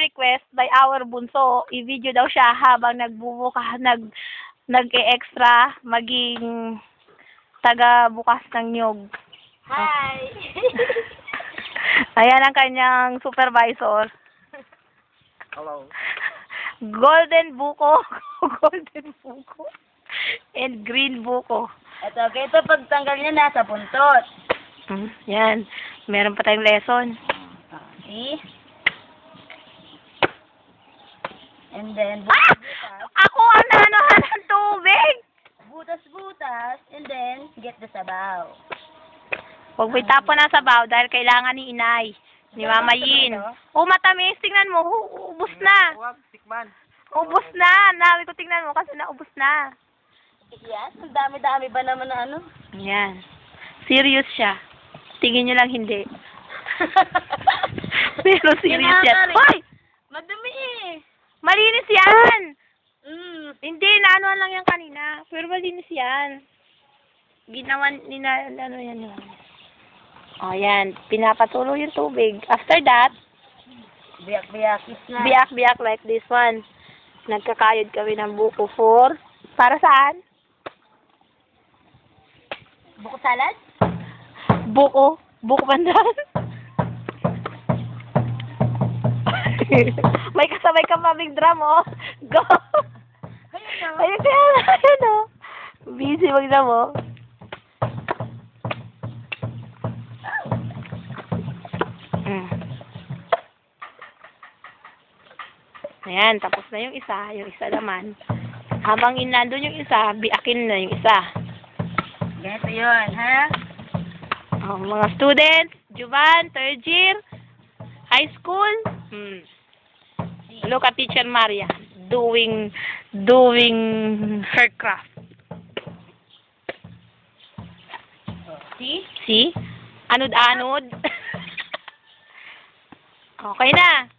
request by our bunso, i-video daw siya habang nag-e-extra, maging taga-bukas ng nyog. Hi! Ayan ang kanyang supervisor. Hello. Golden buko. Golden buko. And green buko. Ito pagtanggal niya nasa buntot. Yan. Meron pa tayong lesson. See? And then, Ako ang nanohan ng tubig! butas-butas, and then, get the sabaw. Huwag mo itapon na sabaw dahil kailangan ni inay. Ni Mama Yin. Oh, matamis. Tingnan mo. Ubus na. Huwag, tikman. Ubus na. Nabi ko tingnan mo kasi naubos na. Yes, ang dami-dami ba naman na ano? Yan. Serious siya. Tingin nyo lang hindi. Pero serious yan. Hoy! Madumi eh. Malinis yan! Hindi, Naanoan lang yan kanina. Pero malinis yan. Ginawa ano yan yun. O, yan. Pinapatuloy yung tubig. After that, biyak-biyakis na. biyak-biyak like this one. Nagkakayod kami ng buko for... Para saan? Buko salad? Buko. Buko pandan. May kasabay ka pa big drum, oh. Go! Ayun yan. Ayun, oh. Busy mag-drum, oh. Ayan, tapos na yung isa. Yung isa naman. Habang nandun yung isa, biakin na yung isa. Ganito yun, ha? Oh, mga students, Juvan, third year, high school. Look at Teacher Maria doing her craft. See? See? Anod-anod. Okay na.